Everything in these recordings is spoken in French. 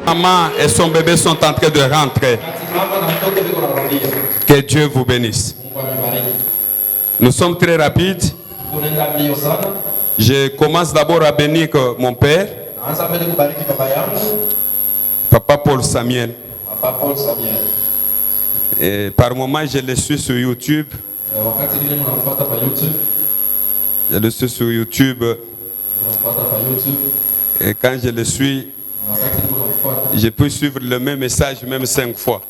Maman et son bébé sont en train de rentrer. Que Dieu vous bénisse. Nous sommes très rapides. Je commence d'abord à bénir mon père, Papa Paul Samuel. Et par moment, je le suis sur YouTube. Je le suis sur YouTube. Et quand je le suis, je peux suivre le même message même 5 fois.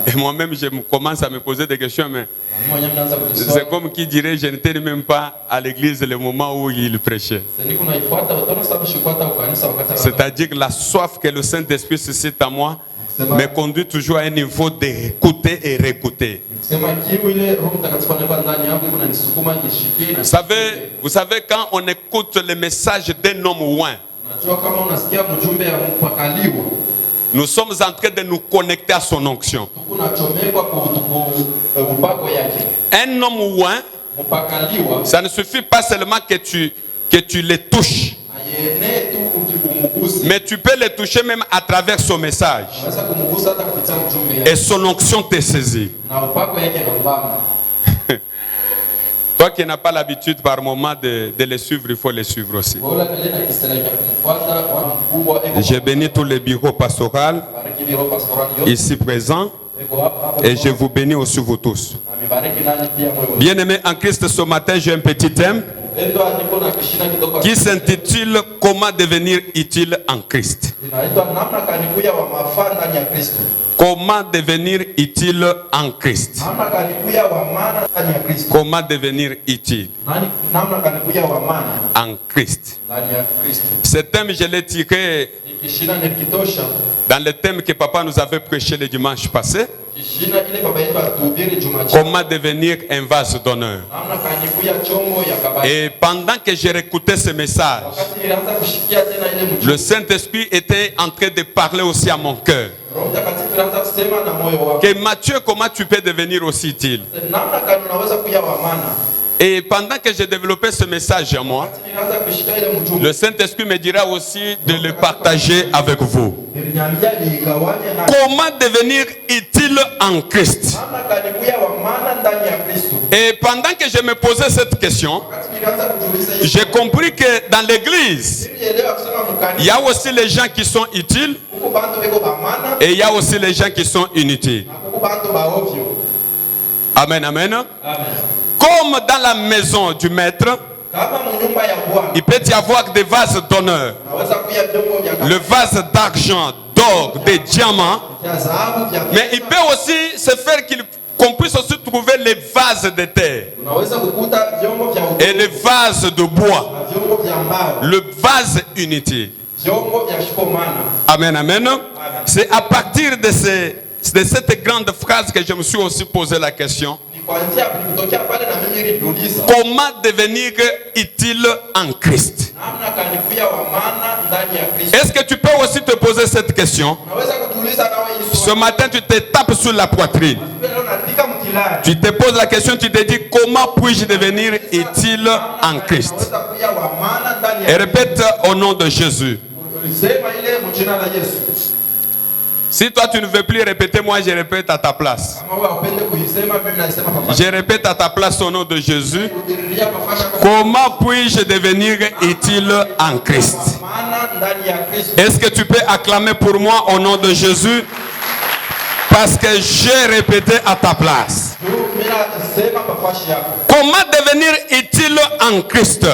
Et moi-même, je commence à me poser des questions, mais c'est comme qui dirait, je n'étais même pas à l'église le moment où il prêchait. C'est-à-dire que la soif que le Saint-Esprit suscite en moi me conduit toujours à un niveau d'écouter et réécouter. Vous savez, quand on écoute le message d'un homme oint, nous sommes en train de nous connecter à son onction. Un homme oint, ça ne suffit pas seulement que tu le touches, mais tu peux le toucher même à travers son message. Et son onction te saisit. Toi qui n'as pas l'habitude par moment de le suivre, il faut le suivre aussi. Je bénis tous les bureaux pastoraux ici présents et je vous bénis aussi vous tous. Bien-aimés en Christ, ce matin j'ai un petit thème qui s'intitule « Comment devenir utile en Christ ». Comment devenir utile en Christ. Comment devenir utile en Christ. Ce thème, je l'ai tiré dans le thème que papa nous avait prêché le dimanche passé. Comment devenir un vase d'honneur. Et pendant que j'ai écouté ce message, le Saint-Esprit était en train de parler aussi à mon cœur. Que Mathieu, comment tu peux devenir aussi utile? Et pendant que j'ai développé ce message à moi, le Saint-Esprit me dira aussi de le partager avec vous. Comment devenir utile en Christ? Et pendant que je me posais cette question, j'ai compris que dans l'église, il y a aussi les gens qui sont utiles et il y a aussi les gens qui sont inutiles. Amen, amen. Comme dans la maison du maître, il peut y avoir des vases d'honneur, le vase d'argent, d'or, de diamants, mais il peut aussi se faire qu'on puisse aussi trouver les vases de terre et les vases de bois, le vase inutile. Amen, amen. C'est à partir de cette grande phrase que je me suis aussi posé la question. Comment devenir utile en Christ? Est-ce que tu peux aussi te poser cette question? Ce matin, tu te tapes sur la poitrine. Tu te poses la question, tu te dis, comment puis-je devenir utile en Christ? Et répète au nom de Jésus. Si toi tu ne veux plus répéter, moi je répète à ta place. Je répète à ta place au nom de Jésus. Comment puis-je devenir utile en Christ? Est-ce que tu peux acclamer pour moi au nom de Jésus? Parce que j'ai répété à ta place. Comment devenir utile en Christ?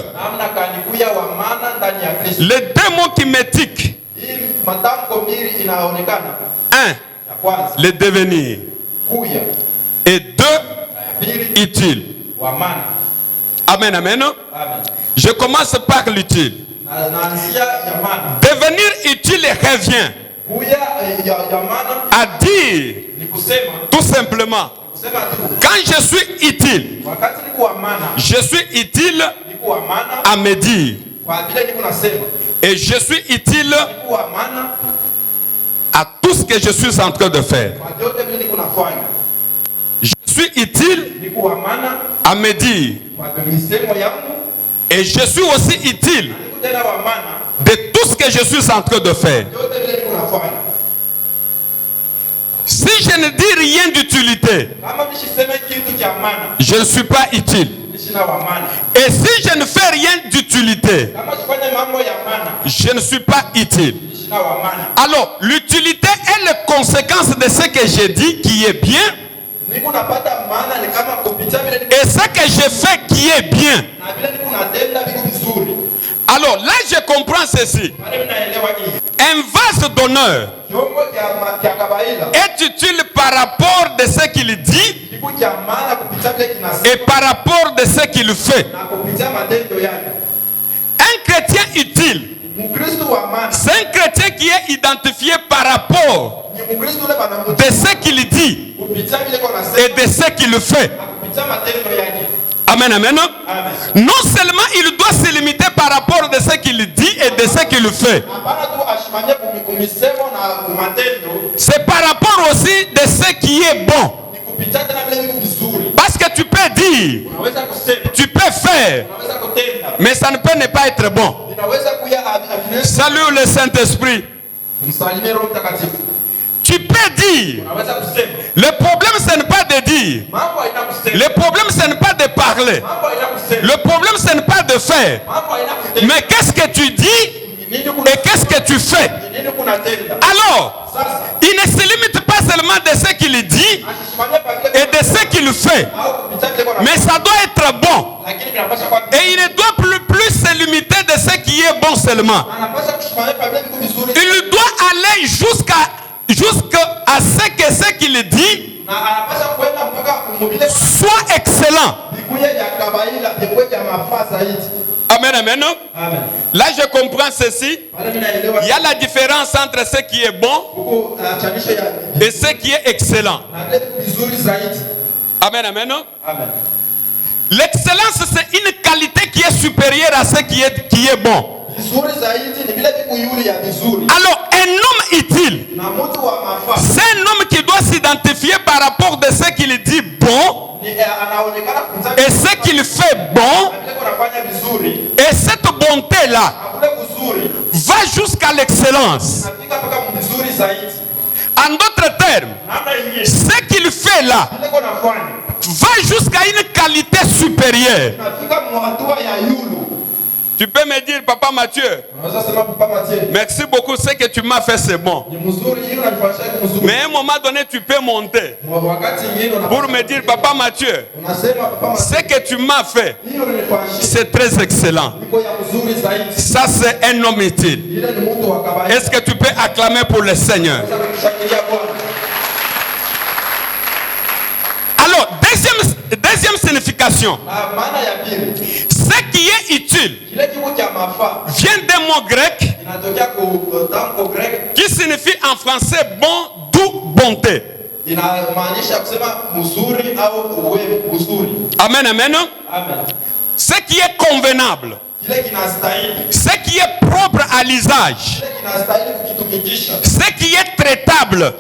Les deux mots qui m'étiquent. Un, le devenir. Et deux, utile. Amen, amen. Je commence par l'utile. Devenir utile revient à dire tout simplement, quand je suis utile, je suis utile à me dire. Et je suis utile à tout ce que je suis en train de faire. Je suis utile à me dire. Et je suis aussi utile de tout ce que je suis en train de faire. Si je ne dis rien d'utilité, je ne suis pas utile. Et si je ne fais rien d'utilité, je ne suis pas utile. Alors, l'utilité est la conséquence de ce que j'ai dit qui est bien. Et ce que je fais qui est bien. Alors là, je comprends ceci. Un vase d'honneur est utile par rapport de ce qu'il dit et par rapport de ce qu'il fait. Un chrétien utile, c'est un chrétien qui est identifié par rapport de ce qu'il dit et de ce qu'il fait. Amen, amen. Non seulement il doit se limiter par rapport de ce qu'il dit et de ce qu'il fait. C'est par rapport aussi de ce qui est bon. Parce que tu peux dire, tu peux faire, mais ça ne peut ne pas être bon. Salut le Saint-Esprit. Tu peux dire. Le problème, ce n'est pas de dire. Le problème, ce n'est pas de parler. Le problème, ce n'est pas de faire. Mais qu'est-ce que tu dis et qu'est-ce que tu fais? Alors, il ne se limite pas seulement de ce qu'il dit et de ce qu'il fait. Mais ça doit être bon. Et il ne doit plus se limiter de ce qui est bon seulement. Il doit aller jusqu'à ce que ce qu'il dit soit excellent. Amen, amen. Là, je comprends ceci. Il y a la différence entre ce qui est bon et ce qui est excellent. Amen, amen. L'excellence, c'est une qualité qui est supérieure à ce qui est bon. Alors, un homme utile, c'est un homme qui doit s'identifier par rapport de ce qu'il dit bon et ce qu'il fait bon. Et cette bonté-là va jusqu'à l'excellence. En d'autres termes, ce qu'il fait là va jusqu'à une qualité supérieure. Tu peux me dire, Papa Mathieu, merci beaucoup, ce que tu m'as fait, c'est bon. Mais à un moment donné, tu peux monter pour me dire, Papa Mathieu, ce que tu m'as fait, c'est très excellent. Ça, c'est un homme utile. Est-ce que tu peux acclamer pour le Seigneur? Alors, deuxième signification. Ce qui est utile vient d'un mot grec qui signifie en français bon, doux, bonté. Amen, amen. Ce qui est convenable. Ce qui est propre à l'usage. Ce qui est traitable.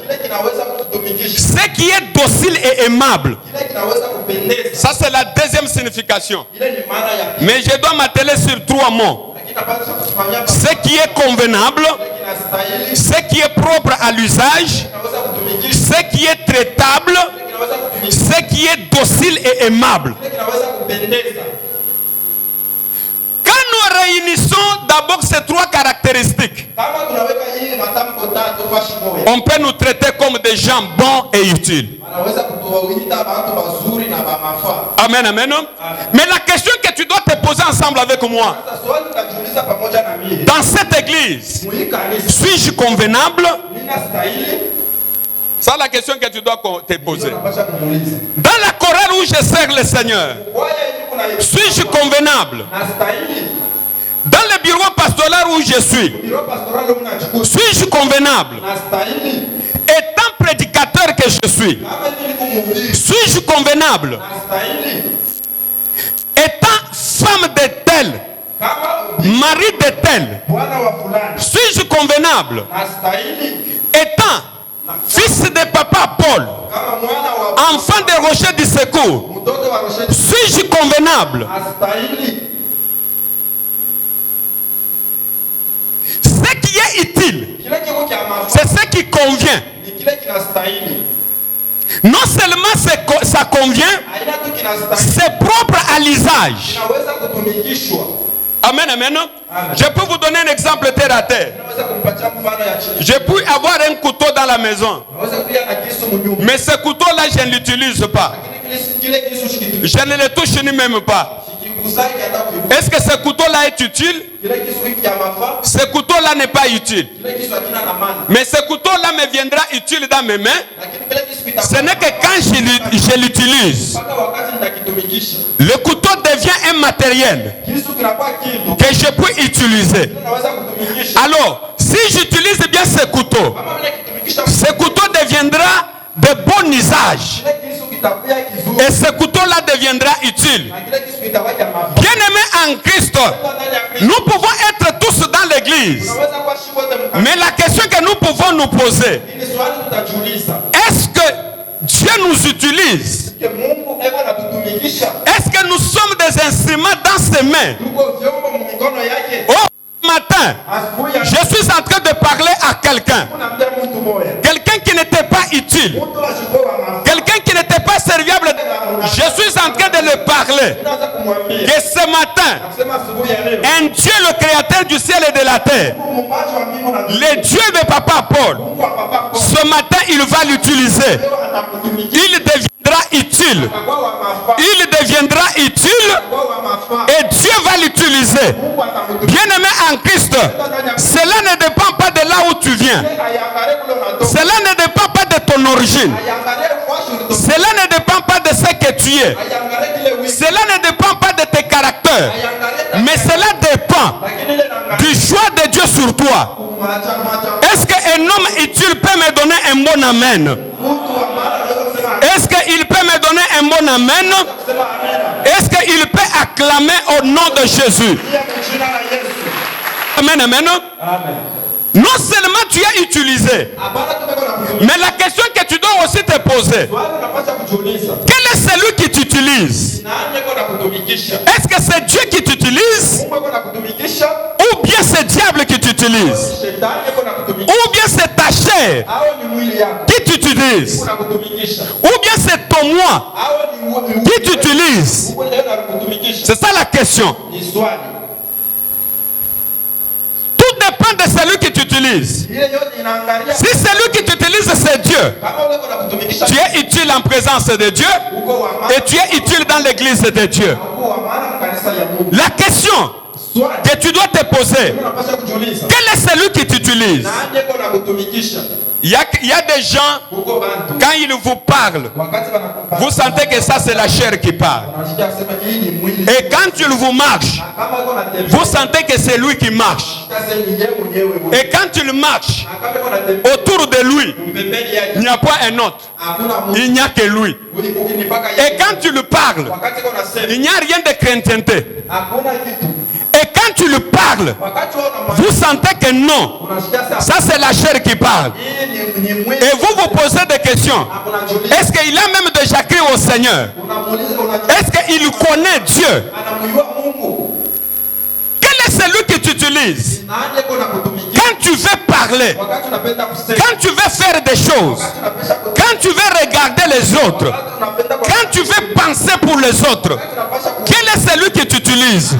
Ce qui est docile et aimable. Ça, c'est la deuxième signification. Mais je dois m'atteler sur trois mots. Ce qui est convenable. Ce qui est propre à l'usage. Ce qui est traitable. Ce qui est docile et aimable. Quand nous réunissons d'abord ces trois caractéristiques, on peut nous traiter comme des gens bons et utiles. Amen, amen. Mais la question que tu dois te poser ensemble avec moi, dans cette église, suis-je convenable? C'est la question que tu dois te poser. Dans la chorale où je sers le Seigneur, suis-je convenable? Dans le bureau pastoral où je suis-je convenable? Étant prédicateur que je suis-je convenable? Étant femme de tel, mari de tel, suis-je convenable? étant fils de papa Paul, enfant de rocher du secours, suis-je convenable? Ce qui est utile, c'est ce qui convient. Non seulement ça convient, c'est propre à l'usage. Amen, amen. Je peux vous donner un exemple terre à terre. Je peux avoir un couteau dans la maison, mais ce couteau-là, je ne l'utilise pas. Je ne le touche ni même pas. Est-ce que ce couteau-là est utile? Ce couteau-là n'est pas utile. Mais ce couteau-là me viendra utile dans mes mains. Ce n'est que quand je l'utilise. Le couteau devient un matériel que je peux utiliser. Alors, si j'utilise bien ce couteau deviendra de bon usage. Et ce couteau-là deviendra utile. Bien-aimés en Christ, nous pouvons être tous dans l'église. Mais la question que nous pouvons nous poser, est-ce que Dieu nous utilise? Est-ce que nous sommes des instruments dans ses mains? Oh, matin, je suis en train de parler à quelqu'un. Quelqu'un qui n'était pas utile. Quelqu'un qui n'était pas serviable. Je suis en train de le parler. Que ce matin, un Dieu, le créateur du ciel et de la terre, le Dieu de Papa Paul, ce matin, il va l'utiliser. Il deviendra utile. Il deviendra utile et Dieu va l'utiliser. Bien-aimé en Christ, cela ne dépend pas de là où tu viens. Cela ne dépend pas de ton origine. Cela ne dépend pas de ce que tu es. Cela ne dépend pas de tes caractères. Mais cela dépend du choix de Dieu sur toi. Est-ce qu'un homme utile peut me donner un bon amen? Est-ce qu'il peut me donner un bon amen? Est-ce qu'il peut acclamer au nom de Jésus? Amen, amen. Non seulement tu es utilisé, mais la question que tu dois aussi te poser, quel est celui qui t'utilise? Est-ce que c'est Dieu qui t'utilise? Ou bien c'est diable qui t'utilise? Ou bien c'est ta chair qui t'utilise? Ou bien c'est ton moi qui t'utilise? C'est ça la question. Tout dépend de celui qui t'utilise. Si celui qui t'utilise c'est Dieu, tu es utile en présence de Dieu et tu es utile dans l'église de Dieu. La question que tu dois te poser, quel est celui qui t'utilise? Il y a des gens, quand ils vous parlent, vous sentez que ça c'est la chair qui parle. Et quand il vous marche, vous sentez que c'est lui qui marche. Et quand il marche, autour de lui, il n'y a pas un autre. Il n'y a que lui. Et quand tu lui parles, il n'y a rien de chrétienté. Et quand tu lui parles, vous sentez que non, ça c'est la chair qui parle. Et vous vous posez des questions. Est-ce qu'il a même déjà crié au Seigneur? Est-ce qu'il connaît Dieu? Quel est celui que tu utilises? Quand tu veux parler, quand tu veux faire des choses, quand tu veux regarder les autres, quand tu veux penser pour les autres, quel est celui que tu utilises?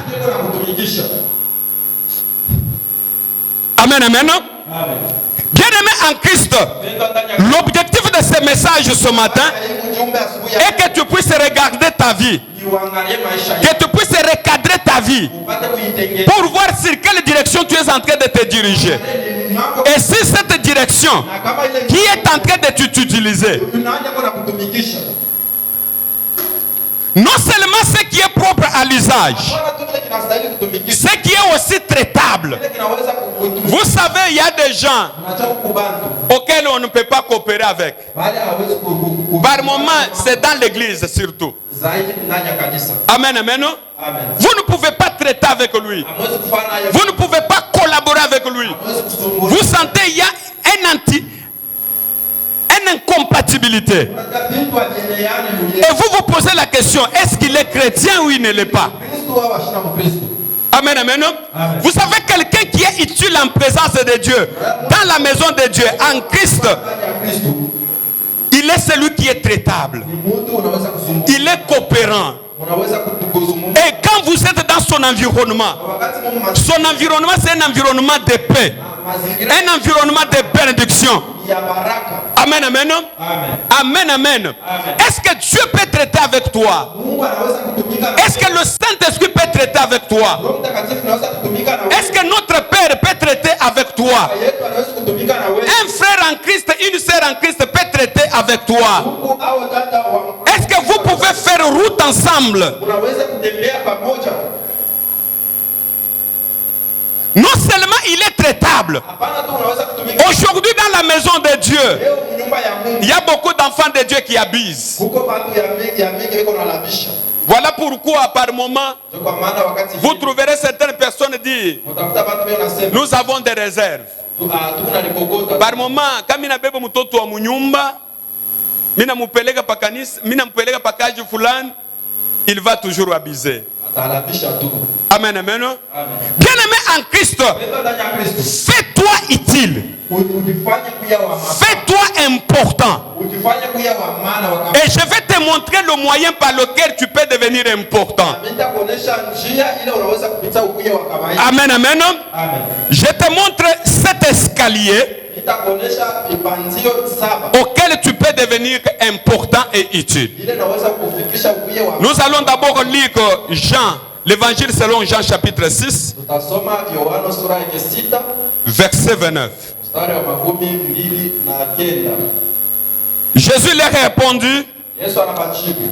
Amen, amen. Bien-aimé en Christ, l'objectif de ce message ce matin est que tu puisses regarder ta vie, que tu puisses recadrer ta vie pour voir sur quelle direction tu es en train de te diriger. Et si cette direction qui est en train de t'utiliser, non seulement ce qui est propre à l'usage, ce qui est aussi traitable. Vous savez, il y a des gens auxquels on ne peut pas coopérer avec. Par moment, c'est dans l'église surtout. Amen, amen. Vous ne pouvez pas traiter avec lui. Vous ne pouvez pas collaborer avec lui. Vous sentez, il y a possibilité. Et vous vous posez la question, est-ce qu'il est chrétien ou il ne l'est pas? Amen, amen. Vous savez, quelqu'un qui est utile en présence de Dieu, dans la maison de Dieu, en Christ, il est celui qui est traitable. Il est coopérant. Et quand vous êtes dans son environnement c'est un environnement de paix, un environnement de bénédiction. Amen, amen. Amen, amen. Est-ce que Dieu peut traiter avec toi? Est-ce que le Saint-Esprit peut traiter avec toi? Est-ce que notre Père peut traiter avec toi? Un frère en Christ, une sœur en Christ peut traiter avec toi? Est-ce que vous pouvez faire route ensemble? Non seulement il est traitable. Aujourd'hui dans la maison de Dieu, il y a beaucoup d'enfants de Dieu qui abusent. Voilà pourquoi par moment, vous trouverez certaines personnes dire, nous avons des réserves. Par moment, quand mina bebo mutoto wa munyumba, mina mupeleka pa kanisa, mina mupeleka pa kaji fulani, il va toujours abuser. Amen, amen. Bien-aimé en Christ, fais-toi utile. Fais-toi important. Et je vais te montrer le moyen par lequel tu peux devenir important. Amen, amen. Je te montre cet escalier auquel tu peux devenir important et utile. Nous allons d'abord lire Jean, l'évangile selon Jean chapitre 6, verset 29. Jésus leur a répondu,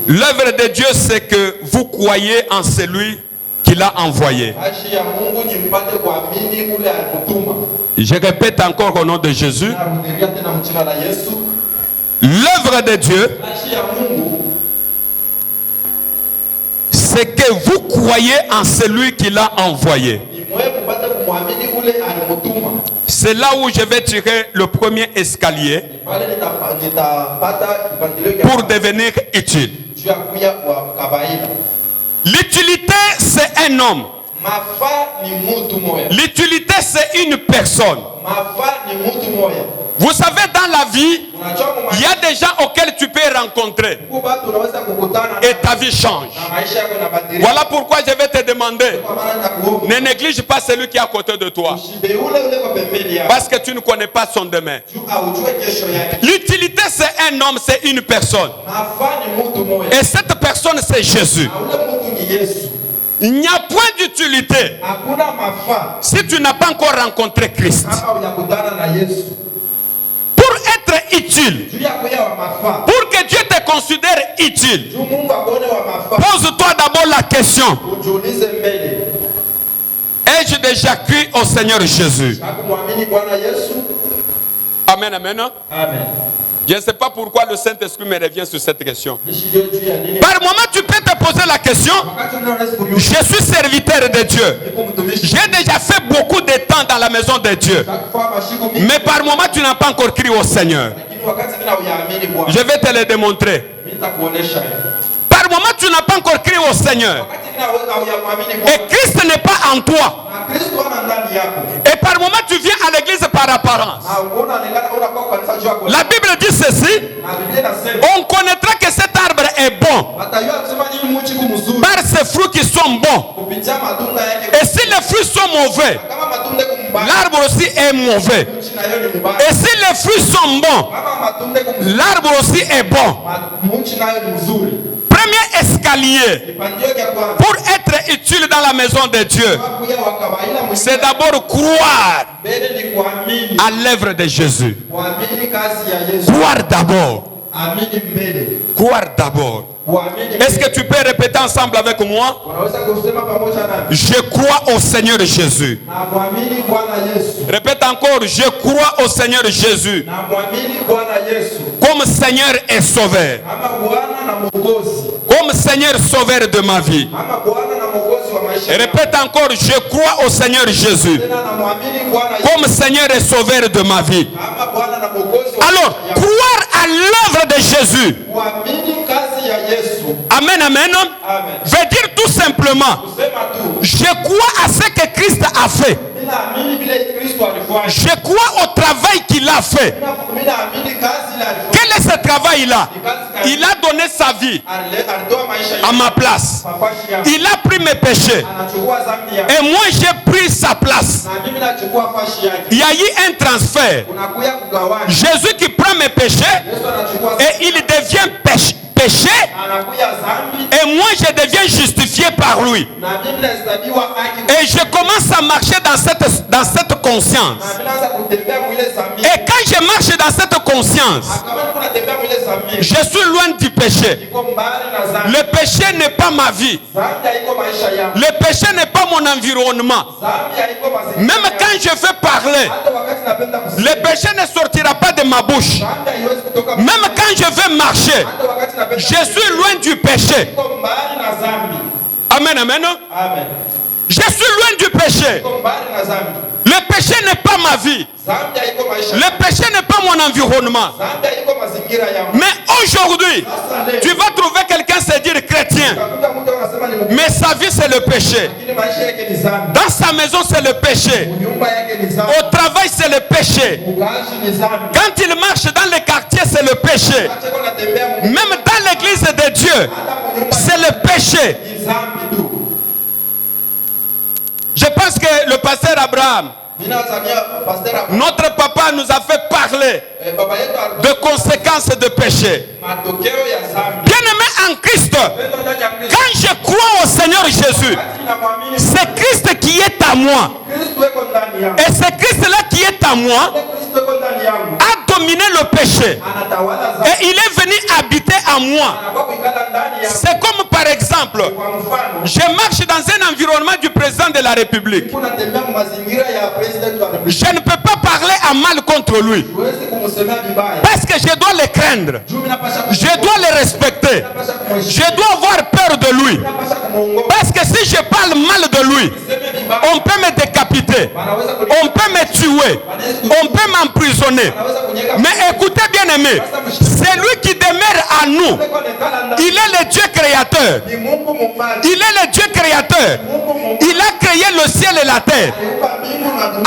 l'œuvre de Dieu c'est que vous croyez en celui qui l'a envoyé. Je répète encore au nom de Jésus. L'œuvre de Dieu, c'est que vous croyez en celui qui l'a envoyé. C'est là où je vais tirer le premier escalier pour devenir utile. L'utilité, c'est un homme. L'utilité, c'est une personne. Vous savez, dans la vie, il y a des gens auxquels tu peux rencontrer et ta vie change. Voilà pourquoi je vais te demander, ne néglige pas celui qui est à côté de toi, parce que tu ne connais pas son domaine. L'utilité, c'est un homme, c'est une personne. Et cette personne, c'est Jésus. Il n'y a point d'utilité si tu n'as pas encore rencontré Christ. Pour être utile, pour que Dieu te considère utile, pose-toi d'abord la question: ai-je déjà cru au Seigneur Jésus? Amen, amen. Amen. Je ne sais pas pourquoi le Saint-Esprit me revient sur cette question. Par moment, tu peux te poser la question: je suis serviteur de Dieu. J'ai déjà fait beaucoup de temps dans la maison de Dieu. Mais par moment, tu n'as pas encore crié au Seigneur. Je vais te le démontrer. Par moment, tu n'as pas encore crié au Seigneur. Et Christ n'est pas en toi. Et par moment, tu viens à l'église par apparence. La Bible dit ceci: on connaîtra que cet arbre est bon par ses fruits qui sont bons. Et si les fruits sont mauvais, l'arbre aussi est mauvais. Et si les fruits sont bons, l'arbre aussi est bon. Premier escalier pour être utile dans la maison de Dieu, c'est d'abord croire à l'œuvre de Jésus. Croire d'abord. Croire d'abord. Est-ce que tu peux répéter ensemble avec moi? Je crois au Seigneur Jésus. Répète encore: je crois au Seigneur Jésus comme Seigneur et Sauveur. Comme Seigneur Sauveur de ma vie. Répète encore: je crois au Seigneur Jésus comme Seigneur et Sauveur de ma vie. Alors, croire à l'œuvre de Jésus. Amen, amen. Veut dire tout simplement, je crois à ce que Christ a fait. Je crois au travail qu'il a fait. Quel est ce travail-là? Il a donné sa vie à ma place. Il a pris mes péchés. Et moi j'ai pris sa place. Il y a eu un transfert. Jésus qui prend mes péchés et il devient péché. Et moi je deviens justifié par lui. Et je commence à marcher dans cette conscience. Et quand je marche dans cette conscience, je suis loin du péché. Le péché n'est pas ma vie. Le péché n'est pas mon environnement. Même quand je vais parler, le péché ne sortira pas de ma bouche. Même quand je vais marcher, je suis loin du péché. Amen, amen. Je suis loin du péché. Le péché n'est pas ma vie. Le péché n'est pas mon environnement. Mais aujourd'hui, tu vas trouver quelqu'un se dire chrétien. Mais sa vie c'est le péché. Dans sa maison c'est le péché. Au travail c'est le péché. Quand il marche dans les quartiers c'est le péché. Même dans l'église de Dieu c'est le péché. Je pense que le pasteur Abraham, notre papa, nous a fait parler de conséquences de péché. Bien-aimé en Christ, quand je crois au Seigneur Jésus, c'est Christ qui est à moi. Et c'est Christ-là qui est à moi a dominé le péché. Et il est venu habiter en moi. C'est comme par exemple, je marche dans un environnement du président de la République. Je ne peux pas parler à mal contre lui. Parce que je dois le craindre. Je dois le respecter. Je dois avoir peur de lui. Parce que si je parle mal de lui, on peut me décapiter. On peut me tuer. On peut m'emprisonner. Mais écoutez bien aimé, c'est lui qui demeure à nous. Il est le Dieu créateur. Il est le Dieu créateur. Il a créé le ciel et la terre.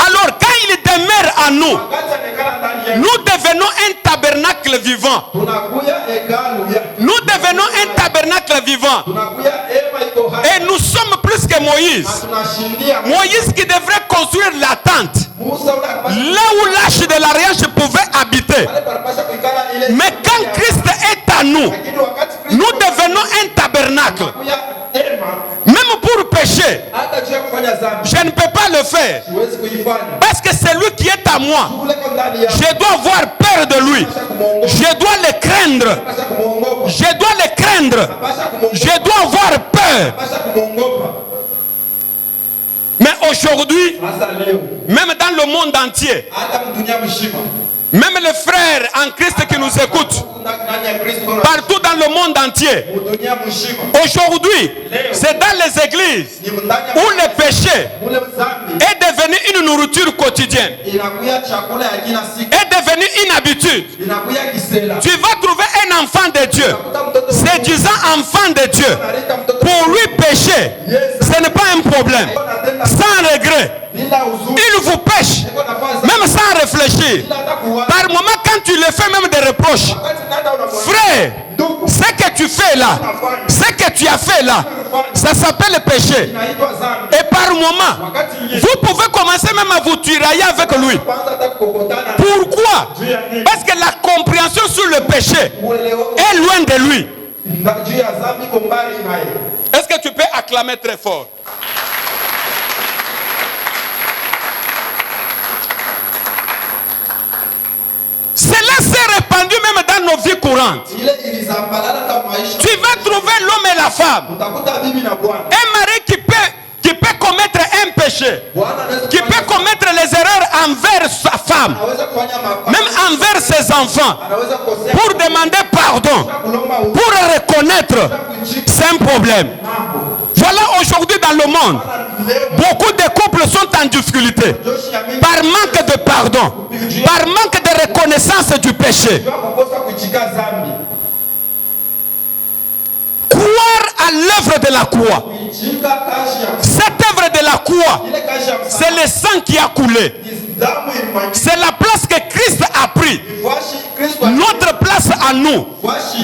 Alors quand il demeure à nous, nous devenons un tabernacle vivant. Nous devenons un tabernacle vivant. Et nous sommes plus que Moïse. Moïse qui devrait construire la tente. Là où l'arche de l'alliance pouvait habiter. Mais quand Christ est à nous, nous devenons un tabernacle. Même pour pécher, je ne peux pas le faire. Parce que c'est lui qui est à moi. Je dois avoir peur de lui. Je dois le craindre. Je dois le craindre. Je dois avoir peur. Mais aujourd'hui, même dans le monde entier, même les frères en Christ qui nous écoutent, partout dans le monde entier, aujourd'hui, c'est dans les églises où le péché est devenu une nourriture quotidienne, est devenu une habitude. Tu vas trouver un enfant de Dieu, se disant enfant de Dieu. Pour lui, pécher, ce n'est pas un problème. Sans regret, il vous pêche, même sans réfléchir. Par moment, quand tu le fais même des reproches, frère, ce que tu fais là, ce que tu as fait là, ça s'appelle le péché. Et par moment, vous pouvez commencer même à vous tirailler avec lui. Pourquoi? Parce que la compréhension sur le péché est loin de lui. Est-ce que tu peux acclamer très fort? Cela s'est répandu même dans nos vies courantes. Tu vas trouver l'homme et la femme. Un mari qui peut commettre un péché, qui peut commettre les erreurs envers sa femme, même envers ses enfants, pour demander pardon, pour reconnaître, c'est un problème. Voilà aujourd'hui dans le monde, beaucoup de couples sont en difficulté par manque de pardon, par manque de reconnaissance du péché. Croire à l'œuvre de la croix. Cette œuvre de la croix, c'est le sang qui a coulé. C'est la place que Christ a pris. Notre place à nous.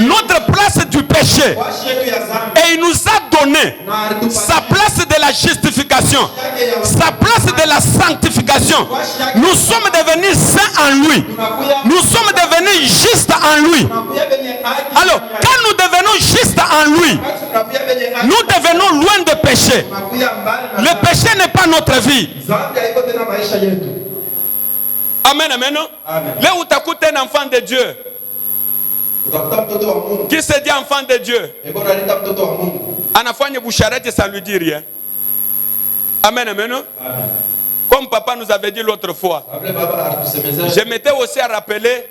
Notre place du péché. Et il nous a donné sa place de la justification. Sa place de la sanctification. Nous sommes devenus saints en lui. Nous sommes devenus justes en lui. Alors, quand nous devenons justes en lui, nous devenons loin de péché. Le péché n'est pas notre vie. Amen, amen. Là où tu as un enfant de Dieu, qui se dit enfant de Dieu, Anafanya Boucharette, ça ne lui dit rien. Amen, amen. Comme papa nous avait dit l'autre fois, je m'étais aussi à rappeler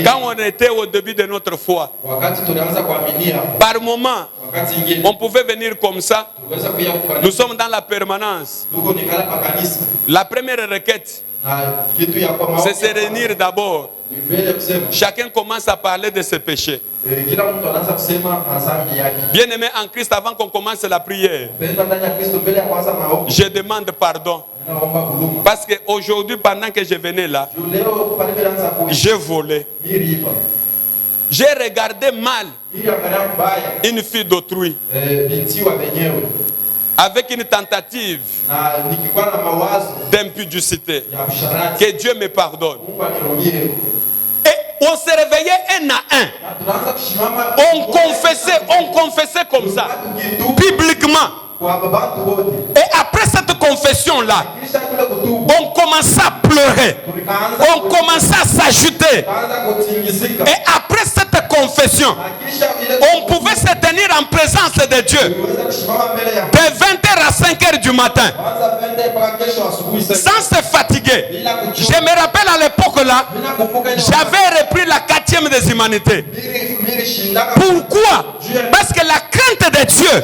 quand on était au début de notre foi. Par moment, on pouvait venir comme ça. Nous sommes dans la permanence. La première requête, c'est se réunir d'abord. Chacun commence à parler de ses péchés. Bien aimé en Christ, avant qu'on commence la prière, je demande pardon. Parce qu'aujourd'hui, pendant que je venais là, j'ai volé. J'ai regardé mal une fille d'autrui avec une tentative d'impudicité. Que Dieu me pardonne. Et on se réveillait un à un. On confessait comme ça, bibliquement. Et après cette confession-là, on commençait à pleurer. On commençait à s'ajouter. Et après cette confession, on pouvait se tenir en présence de Dieu de 20h à 5h du matin, sans se fatiguer. Je me rappelle à l'époque là, j'avais repris la 4e des humanités. Pourquoi? Parce que la crainte de Dieu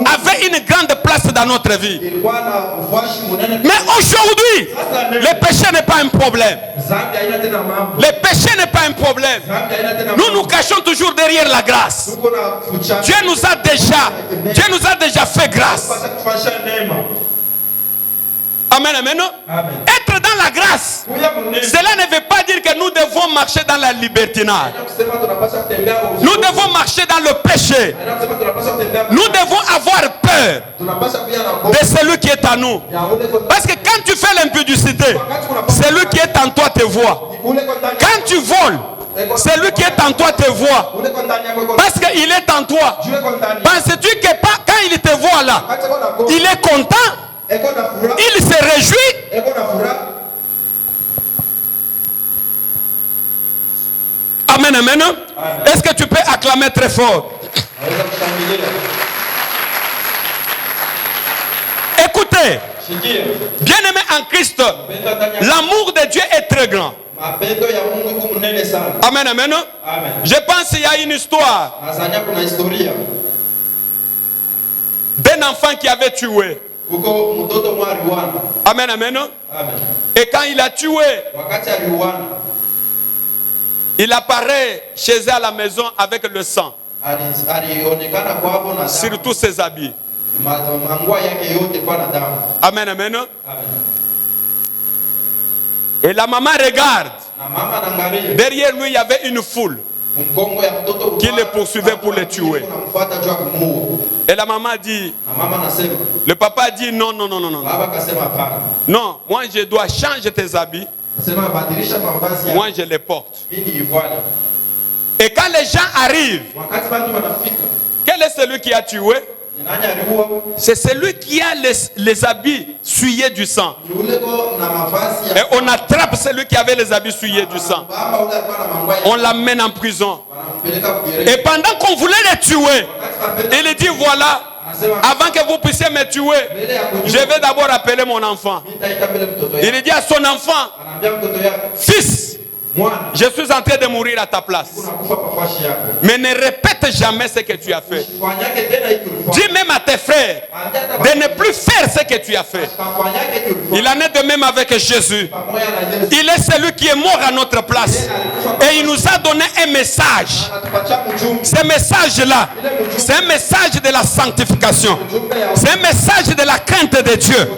avait une grande place dans notre vie. Mais aujourd'hui, le péché n'est pas un problème. Le péché n'est pas un problème. Nous nous cachons toujours derrière la grâce. Dieu nous a déjà fait grâce. Amen, amen. Être dans la grâce, cela ne veut pas dire que nous devons marcher dans la libertinage. Nous devons marcher dans le péché. Nous devons avoir peur de celui qui est en nous. Parce que quand tu fais l'impudicité, celui qui est en toi te voit. Quand tu voles, celui qui est en toi te voit. Parce qu'il est en toi. Penses-tu que quand il te voit là, il est content? Il se réjouit. Amen, amen. Est-ce que tu peux acclamer très fort? Écoutez, bien aimé en Christ, l'amour de Dieu est très grand. Amen, amen. Je pense qu'il y a une histoire d'un enfant qui avait tué. Amen, amen. Et quand il a tué, il apparaît chez eux à la maison avec le sang sur tous ses habits. Amen, amen. Et la maman regarde. Derrière lui, il y avait une foule qui le poursuivait pour le tuer. Et la maman dit, le papa dit non, non, non, non, non. Non, moi je dois changer tes habits. Moi je les porte. Et quand les gens arrivent, quel est celui qui a tué? C'est celui qui a les habits souillés du sang. Et on attrape celui qui avait les habits souillés du sang. On l'amène en prison. Et pendant qu'on voulait le tuer, il dit voilà, avant que vous puissiez me tuer, je vais d'abord appeler mon enfant. Il dit à son enfant, fils, Je suis en train de mourir à ta place. Mais ne répète jamais ce que tu as fait. Dis même à tes frères de ne plus faire ce que tu as fait. Il en est de même avec Jésus. Il est celui qui est mort à notre place. Et il nous a donné un message. Ce message-là, c'est un message de la sanctification. C'est un message de la crainte de Dieu.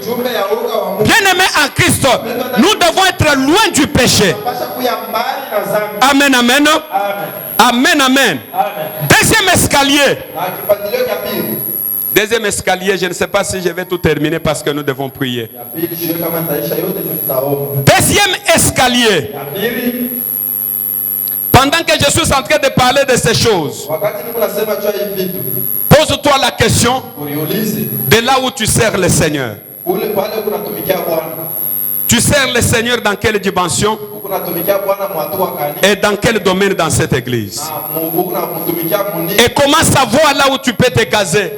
Bien-aimés en Christ, nous devons être loin du péché. Amen, amen. Amen, amen. Deuxième escalier. Deuxième escalier, je ne sais pas si je vais tout terminer parce que nous devons prier. Deuxième escalier. Pendant que je suis en train de parler de ces choses, pose-toi la question de là où tu sers le Seigneur. Tu sers le Seigneur dans quelle dimension et dans quel domaine dans cette église? Et comment savoir là où tu peux te caser?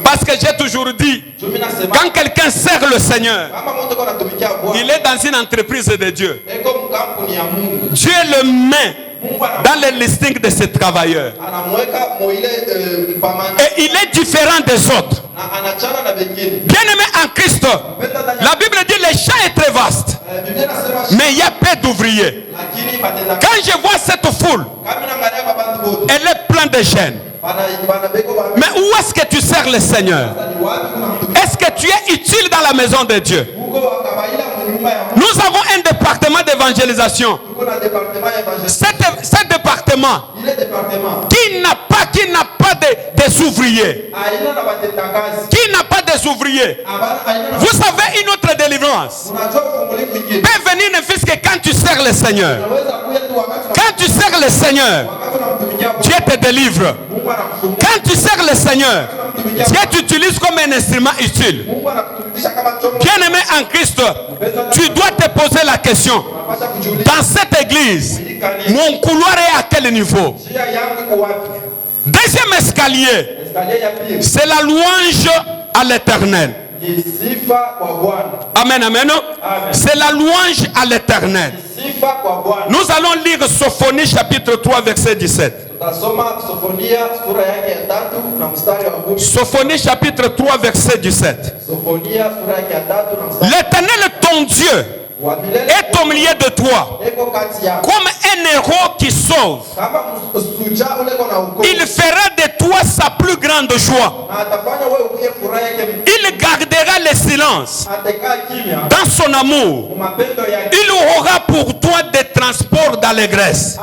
Parce que j'ai toujours dit, quand quelqu'un sert le Seigneur, il est dans une entreprise de Dieu. Dieu le met dans le listing de ses travailleurs. Et il est différent des autres. Bien-aimé en Christ, la Bible dit les champs est très vaste, mais il y a peu d'ouvriers. Quand je vois cette foule, elle est pleine de gêne. Mais où est-ce que tu sers le Seigneur? Est-ce que tu es utile dans la maison de Dieu? Nous avons un département d'évangélisation. Ce département qui n'a pas des ouvriers. Qui n'a pas des ouvriers. Vous savez une autre délivrance peut venir ne fût-ce que quand tu sers le Seigneur. Quand tu sers le Seigneur, Dieu te délivre. Quand tu sers le Seigneur, Dieu t'utilise comme un instrument utile. Bien-aimé en Christ, tu dois te poser la question. Dans cette église, mon couloir est à quel niveau? Deuxième escalier, c'est la louange à l'Éternel. Amen, amen. C'est la louange à l'Éternel. Nous allons lire Sophonie chapitre 3 verset 17. Sophonie chapitre 3 verset 17. L'Éternel ton Dieu est au milieu de toi comme un héros qui sauve. Il fera de toi sa plus grande joie. Il gardera le silence dans son amour. Il aura pour toi des transports d'allégresse.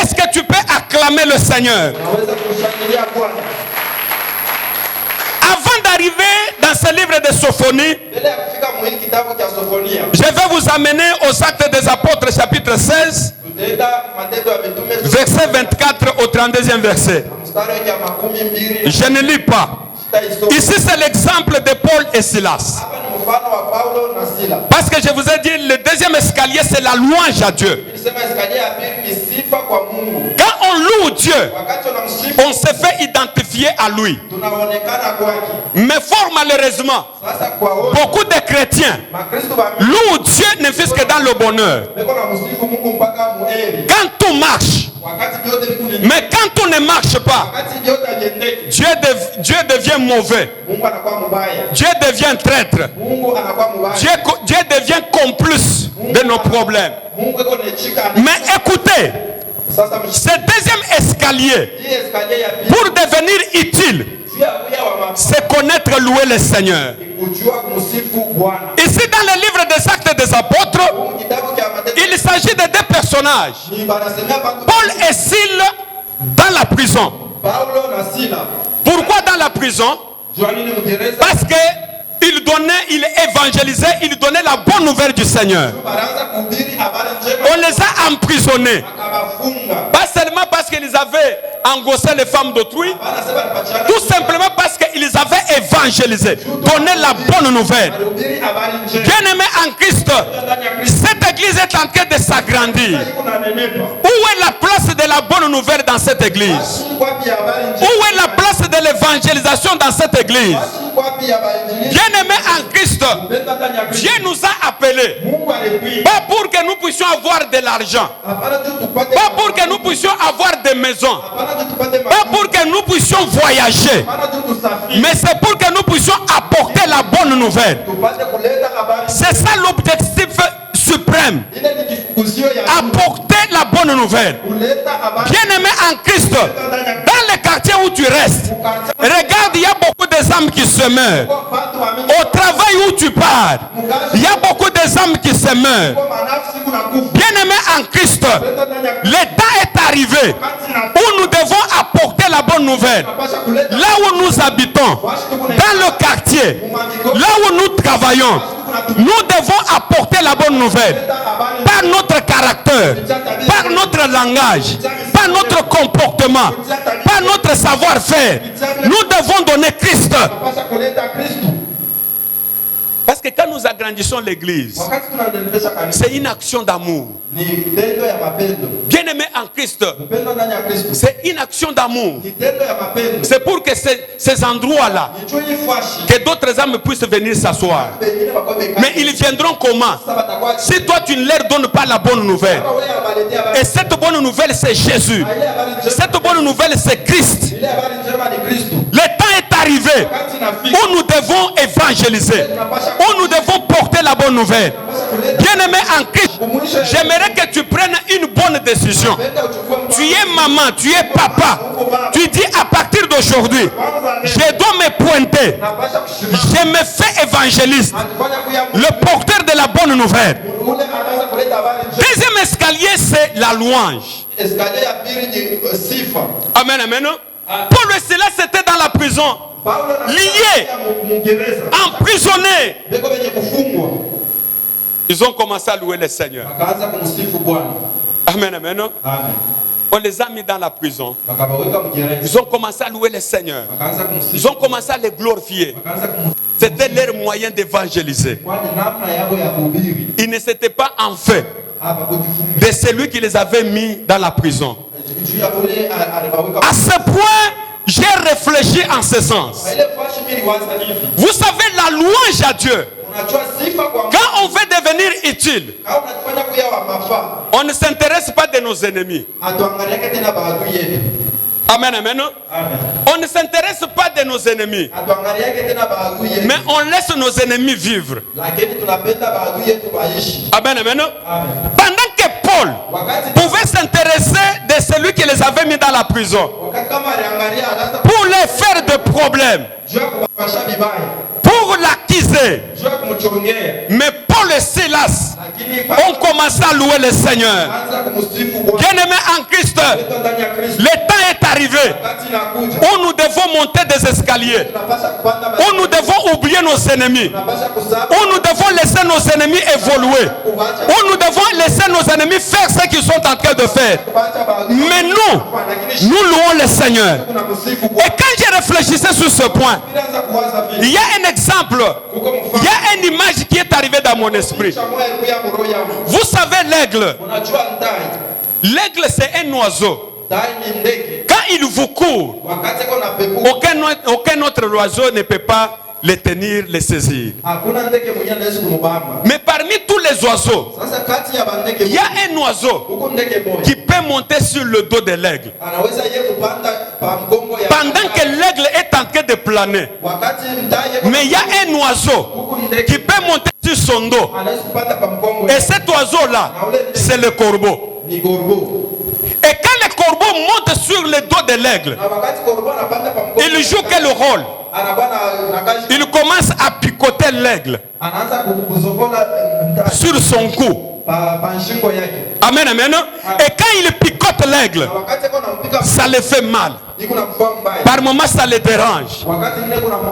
Est-ce que tu peux acclamer le Seigneur? Avant d'arriver dans ce livre de Sophonie, je vais vous amener aux Actes des Apôtres chapitre 16, verset 24 au 32e verset. Je ne lis pas. Ici c'est l'exemple de Paul et Silas. Parce que je vous ai dit, le deuxième escalier c'est la louange à Dieu. Quand on loue Dieu, on se fait identifier à lui. Mais fort malheureusement, beaucoup de chrétiens louent Dieu ne fût-ce que dans le bonheur. Quand tout marche, mais quand tout ne marche pas, Dieu devient mauvais. Dieu devient traître. Dieu devient complice de nos problèmes. Mais écoutez, ce deuxième escalier, pour devenir utile, c'est connaître, louer le Seigneur. Ici dans le livre des Actes des Apôtres, il s'agit de deux personnages, Paul et Silas, dans la prison. Pourquoi dans la prison? Parce que il évangélisait, il donnait la bonne nouvelle du Seigneur. On les a emprisonnés. Pas seulement parce qu'ils avaient engossé les femmes d'autrui, tout simplement parce qu'ils avaient évangélisé, donné la bonne nouvelle. Bien-aimés en Christ, cette église est en train de s'agrandir. Où est la place de de la bonne nouvelle dans cette église? Où est la place de l'évangélisation dans cette église? Bien-aimés en Christ, Dieu nous a appelés, pas pour que nous puissions avoir de l'argent, pas pour que nous puissions avoir des maisons, pas pour que nous puissions voyager, mais c'est pour que nous puissions apporter la bonne nouvelle. C'est ça l'objectif suprême. Apporter la bonne nouvelle. Bien-aimé en Christ, dans les quartiers où tu restes, regarde, il y a beaucoup des âmes qui se meurent. Au travail où tu pars, il y a beaucoup des âmes qui se meurent. Bien-aimé en Christ, le temps est arrivé où nous devons apporter la bonne nouvelle. Là où nous habitons, dans le quartier, là où nous travaillons, nous devons apporter la bonne nouvelle par notre caractère, par notre langage, par notre comportement, par notre savoir-faire. Nous devons donner Christ. Parce que quand nous agrandissons l'église, c'est une action d'amour. Bien-aimé en Christ, c'est une action d'amour. C'est pour que ces endroits-là, que d'autres âmes puissent venir s'asseoir. Mais ils viendront comment? Si toi tu ne leur donnes pas la bonne nouvelle. Et cette bonne nouvelle, c'est Jésus. Cette bonne nouvelle, c'est Christ. Le temps est arrivé où nous devons évangéliser, où nous devons porter la bonne nouvelle. Bien-aimé en Christ, j'aimerais que tu prennes une bonne décision. Tu es maman, tu es papa. Tu dis à partir d'aujourd'hui, je dois me pointer. Je me fais évangéliste, le porteur de la bonne nouvelle. Deuxième escalier, c'est la louange. Amen, amen. Paul et Silas c'était dans la prison, liés, emprisonnés. Ils ont commencé à louer le Seigneur. Amen, amen. On les a mis dans la prison. Ils ont commencé à louer le Seigneur. Ils ont commencé à les glorifier. C'était leur moyen d'évangéliser. Ils ne s'étaient pas en fait de celui qui les avait mis dans la prison. À ce point, j'ai réfléchi en ce sens. Vous savez, la louange à Dieu, quand on veut devenir utile, on ne s'intéresse pas de nos ennemis. Amen, amen. On ne s'intéresse pas de nos ennemis, mais on laisse nos ennemis vivre. Amen, amen. Pendant que Paul pouvait s'intéresser de celui qui les avait mis dans la prison pour les faire des problèmes, pour l'accuser, mais Paul et Silas ont commencé à louer le Seigneur. Bien-aimés en Christ, le temps est arrivé où nous devons monter des escaliers, où nous devons oublier nos ennemis, où nous devons laisser nos ennemis évoluer, où nous devons laisser nos ennemis faire ce qu'ils sont en train de faire. Mais nous louons le Seigneur. Et quand j'ai réfléchi sur ce point, il y a un exemple, il y a une image qui est arrivée dans mon esprit. Vous savez l'aigle. L'aigle c'est un oiseau. Quand il vous court, aucun autre oiseau ne peut pas les tenir, les saisir. Mais parmi tous les oiseaux, il y a un oiseau qui peut monter sur le dos de l'aigle. Pendant que l'aigle est en train de planer. Mais il y a un oiseau qui peut monter sur son dos. Et cet oiseau-là, c'est le corbeau. Et quand le corbeau monte sur le dos de l'aigle, il joue quel rôle? Il commence à picoter l'aigle sur son cou. Amen, amen. Et quand il picote l'aigle, ça le fait mal. Par moments, ça le dérange.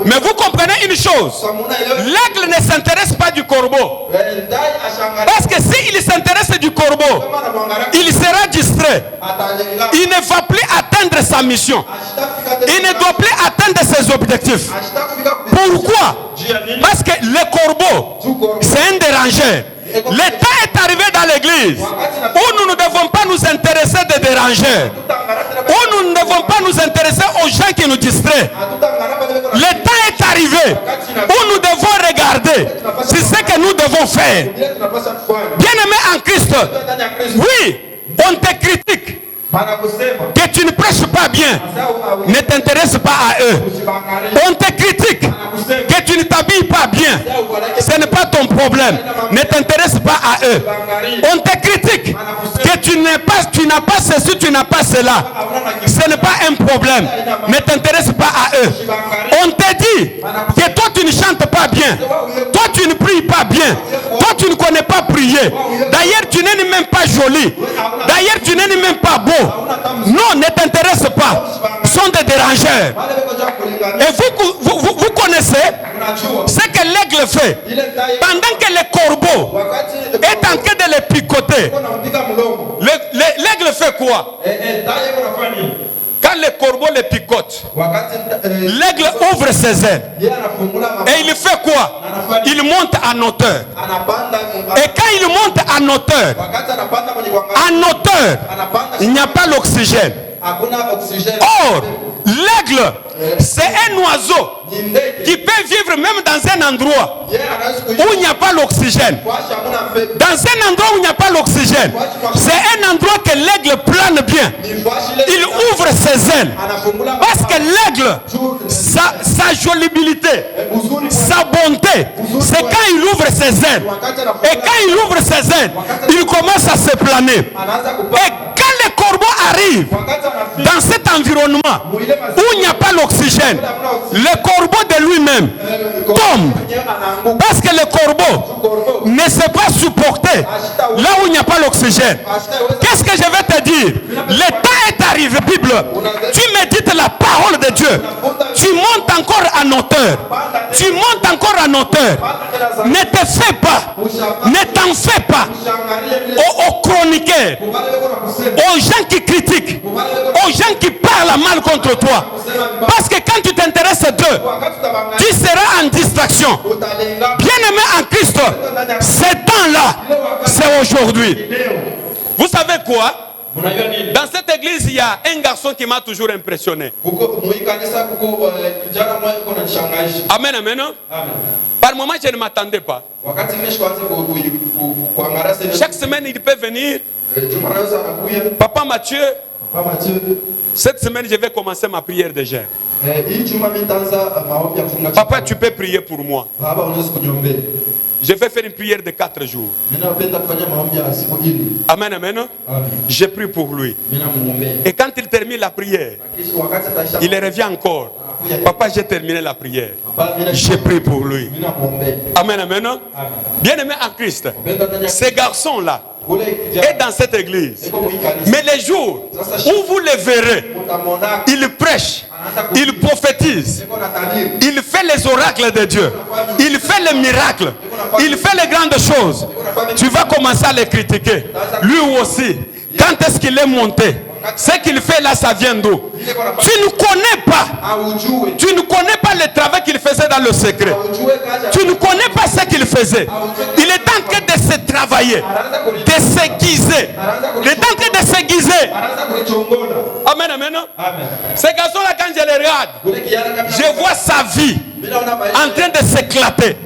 Mais vous comprenez une chose, l'aigle ne s'intéresse pas du corbeau. Parce que s'il s'intéresse du corbeau, il sera distrait. Il ne va plus atteindre sa mission. Il ne doit plus atteindre ses objectifs. Pourquoi? Parce que le corbeau, c'est un dérangeur. Le temps est arrivé dans l'église où nous ne devons pas pas nous intéresser des dérangeurs. Ou nous ne devons pas nous intéresser aux gens qui nous distraient. Le temps est arrivé où nous devons regarder c'est ce que nous devons faire. Bien-aimé en Christ, oui, on te critique. Que tu ne prêches pas bien, ne t'intéresse pas à eux. On te critique que tu ne t'habilles pas bien, ce n'est pas ton problème, ne t'intéresse pas à eux. On te critique que tu n'as pas ceci, tu n'as pas cela, ce n'est pas un problème, ne t'intéresse pas à eux. On te dit que toi tu ne chantes pas bien, toi tu ne pries pas bien, toi tu ne connais pas prier, d'ailleurs tu n'es même pas joli, d'ailleurs tu n'es même pas beau. Non, ne t'intéresse pas. Ce sont des dérangeurs. Et vous connaissez ce que l'aigle fait. Pendant que le corbeau est en train de le picoter, l'aigle fait quoi? Quand le corbeau le picote, l'aigle ouvre ses ailes. Et il fait quoi? Il monte en hauteur. Et quand il monte en hauteur, il n'y a pas l'oxygène. Or, l'aigle, c'est un oiseau qui peut vivre même dans un endroit où il n'y a pas l'oxygène. Dans un endroit où il n'y a pas l'oxygène, c'est un endroit que l'aigle plane bien. Il ouvre ses ailes. Parce que l'aigle, sa jolibilité, sa bonté, c'est quand il ouvre ses ailes. Et quand il ouvre ses ailes, il commence à se planer. Et quand le corbeau arrive dans cet environnement où il n'y a pas l'oxygène, le corbeau de lui-même tombe. Parce que le corbeau ne sait pas supporter là où il n'y a pas l'oxygène. Qu'est-ce que je vais te dire? Le temps est arrivé, Bible. Tu médites la parole de Dieu. Tu montes encore en hauteur. Tu montes encore en hauteur. Ne te fais pas. Ne t'en fais pas. Aux chroniqueurs, aux gens qui critiquent, aux gens qui parlent mal contre toi. Parce que quand tu t'intéresses d'eux, tu seras en distraction. Bien-aimé en Christ, ce temps-là, c'est aujourd'hui. Vous savez quoi? Dans cette église, il y a un garçon qui m'a toujours impressionné. Amen, amen. Par moment, je ne m'attendais pas. Chaque semaine, il peut venir. Papa Mathieu, cette semaine, je vais commencer ma prière de jeûne. Papa, tu peux prier pour moi. Je vais faire une prière de 4 jours. Amen, amen. Je prie pour lui. Et quand il termine la prière, il revient encore. Papa, j'ai terminé la prière. Je prie pour lui. Amen, amen. Bien-aimé en Christ, ces garçons-là est dans cette église. Mais les jours où vous les verrez, il prêche, il prophétise, il fait les oracles de Dieu, il fait les miracles, il fait les grandes choses. Tu vas commencer à les critiquer. Lui aussi, quand est-ce qu'il est monté? Ce qu'il fait là, ça vient d'où? Tu ne connais pas. Tu ne connais pas le travail qu'il faisait dans le secret. Tu ne connais pas ce qu'il faisait. Il est en train de se travailler, de s'aiguiser. Il est en train de s'aiguiser. Amen, amen. Ces garçons-là, quand je les regarde, je vois sa vie en train de s'éclater.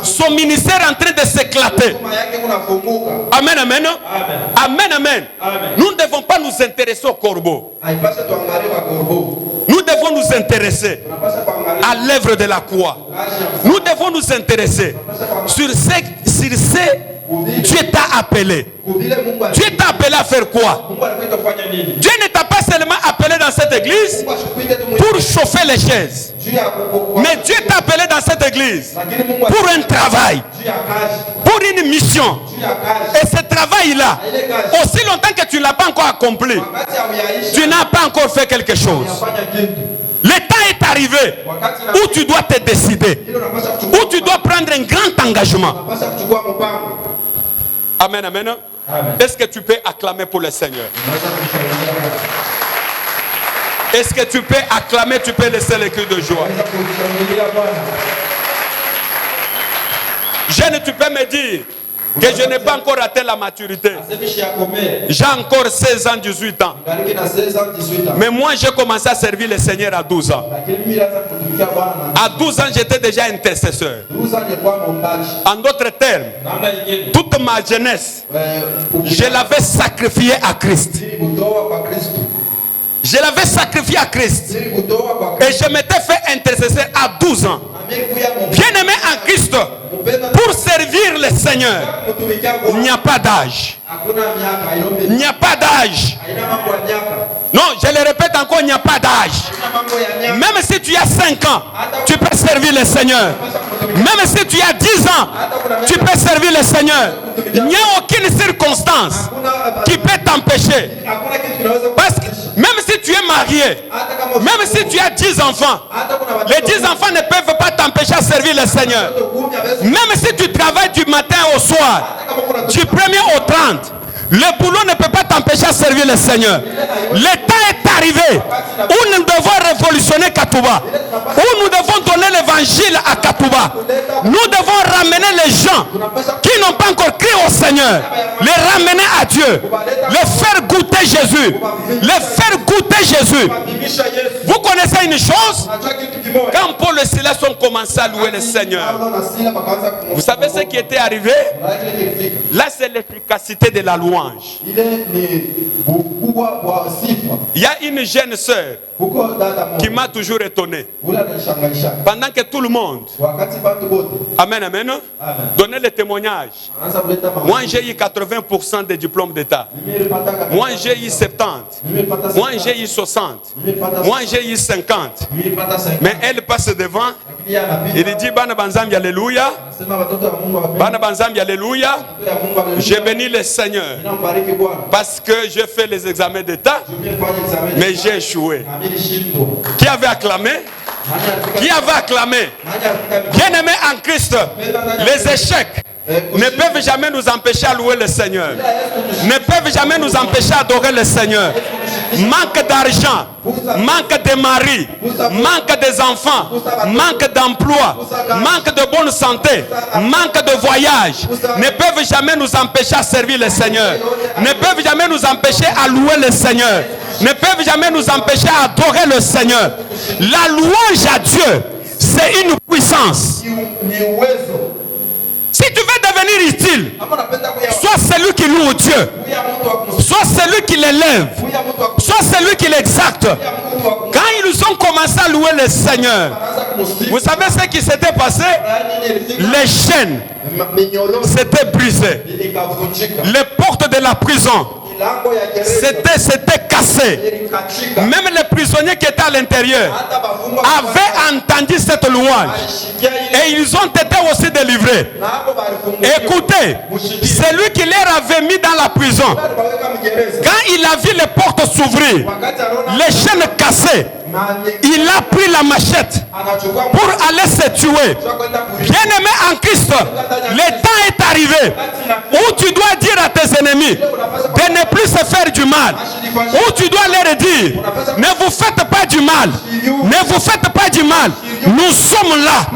Son ministère en train de s'éclater. Amen, amen. Amen, amen. Nous ne devons pas nous intéresser au corbeau. Nous devons nous intéresser à l'œuvre de la croix. Nous devons nous intéresser sur ce Dieu t'a appelé. Dieu t'a appelé à faire quoi? Dieu ne t'a pas seulement appelé dans cette église pour chauffer les chaises. Mais Dieu t'a appelé dans cette église pour un travail, pour une mission. Et ce travail-là, aussi longtemps que tu ne l'as pas encore accompli, tu n'as pas encore fait quelque chose. Le temps est arrivé où tu dois te décider, où tu dois prendre un grand engagement. Amen, amen. Est-ce que tu peux acclamer pour le Seigneur? Est-ce que tu peux acclamer, tu peux laisser les cris de joie? Jeune, tu peux me dire, que je n'ai pas encore atteint la maturité. J'ai encore 16 ans, 18 ans. Mais moi, j'ai commencé à servir le Seigneur à 12 ans. À 12 ans, j'étais déjà intercesseur. En d'autres termes, toute ma jeunesse, je l'avais sacrifié à Christ. Je l'avais sacrifié à Christ. Et je m'étais fait intercesseur à 12 ans. Bien aimé en Christ, pour servir le Seigneur, il n'y a pas d'âge. Il n'y a pas d'âge. Non, je le répète encore, il n'y a pas d'âge. Même si tu as 5 ans, tu peux servir le Seigneur. Même si tu as 10 ans, tu peux servir le Seigneur. Il n'y a aucune circonstance qui peut t'empêcher. Parce que même si tu es marié, même si tu as 10 enfants, les 10 enfants ne peuvent pas t'empêcher à servir le Seigneur. Même si tu travailles du matin au soir, du 1er au 30, le boulot ne peut pas t'empêcher à servir le Seigneur. Le temps est arrivé où nous devons révolutionner Katouba, où nous devons donner l'évangile à Katouba. Nous devons ramener les gens qui n'ont pas encore crié au Seigneur, les ramener à Dieu, les faire goûter Jésus, les faire goûter Jésus. Vous connaissez une chose? Quand Paul et Silas ont commencé à louer le Seigneur, vous savez ce qui était arrivé? Là, c'est l'efficacité de la louange. Il y a une jeune sœur qui m'a toujours étonné. Pendant que tout le monde, amen, amen, donnait le témoignage. Moi j'ai eu 80% des diplômes d'État. Moi j'ai eu 70. Moi j'ai eu 60. Moi j'ai eu 50. Mais elle passe devant. Il dit Bana Banzambi Alléluia. Bana Banzambi Alléluia. J'ai béni le Seigneur parce que j'ai fait les examens d'État, mais j'ai échoué. Qui avait acclamé? Qui avait acclamé? Bien-aimés en Christ, les échecs ne peuvent jamais nous empêcher à louer le Seigneur. Ne peuvent jamais nous empêcher à adorer le Seigneur. Manque d'argent, manque de mari, manque des enfants, manque d'emploi, manque de bonne santé, manque de voyage ne peuvent jamais nous empêcher à servir le Seigneur. Ne peuvent jamais nous empêcher à louer le Seigneur. Ne peuvent jamais nous empêcher à adorer le Seigneur. La louange à Dieu, c'est une puissance. Si tu veux devenir utile, soit celui qui loue Dieu, soit celui qui l'élève, soit celui qui l'exacte. Quand ils ont commencé à louer le Seigneur, vous savez ce qui s'était passé? Les chaînes s'étaient brisées. Les portes de la prison c'était cassé. Même les prisonniers qui étaient à l'intérieur avaient entendu cette louange et ils ont été aussi délivrés. Écoutez, celui qui leur avait mis dans la prison, quand il a vu les portes s'ouvrir, les chaînes cassées, il a pris la machette pour aller se tuer. Bien-aimé en Christ, le temps est arrivé où tu dois dire à tes ennemis de ne plus se faire du mal. Où tu dois leur dire, ne vous faites pas du mal. Ne vous faites pas du mal. Nous sommes là.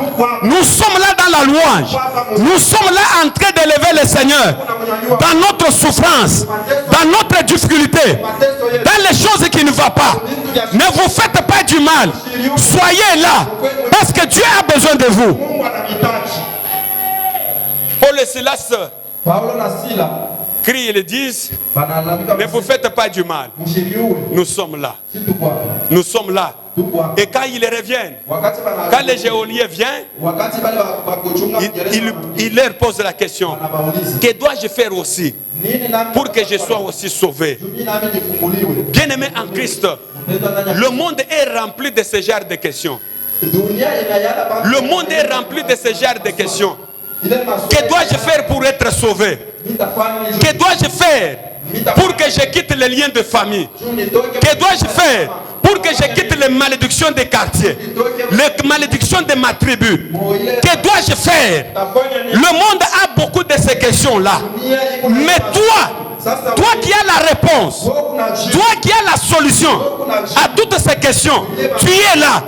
Nous sommes là dans la louange. Nous sommes là en train d'élever le Seigneur. Dans notre souffrance, dans notre difficulté, dans les choses qui ne vont pas. Ne vous faites pas du mal. Soyez là. Parce que Dieu a besoin de vous. Paul et Silas crient et le disent, ne vous faites pas du mal. Nous sommes là. Nous sommes là. Et quand ils reviennent, quand les geôliers viennent, il leur pose la question, que dois-je faire aussi pour que je sois aussi sauvé? Bien-aimé en Christ, le monde est rempli de ce genre de questions. Le monde est rempli de ce genre de questions. Que dois-je faire pour être sauvé? Que dois-je faire pour que je quitte les liens de famille? Que dois-je faire pour que je quitte les malédictions des quartiers, les malédictions de ma tribu? Que dois-je faire? Le monde a beaucoup de ces questions-là. Mais toi, toi qui as la réponse, toi qui as la solution à toutes ces questions, tu es là.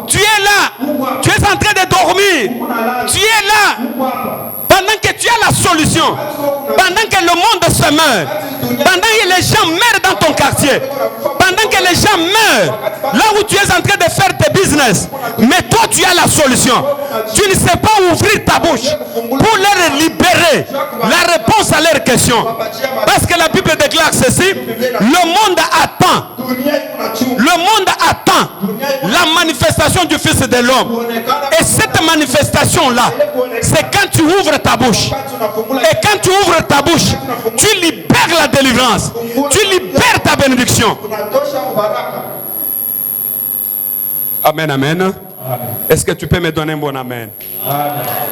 Tu es là. Tu es en train de dormir. Tu es là. Pendant que tu as la solution, pendant que le monde se meurt, pendant que les gens meurent dans ton quartier, pendant que les gens meurent là où tu es en train de faire tes business, mais toi tu as la solution. Tu ne sais pas ouvrir ta bouche pour leur libérer la réponse à leurs questions. Parce que la Bible déclare ceci: le monde attend. Le monde attend la manifestation du Fils de l'homme. Et cette manifestation-là, c'est quand tu ouvres ta bouche. Et quand tu ouvres ta bouche, tu libères la délivrance. Tu libères ta bénédiction. Amen, amen. Est-ce que tu peux me donner un bon amen?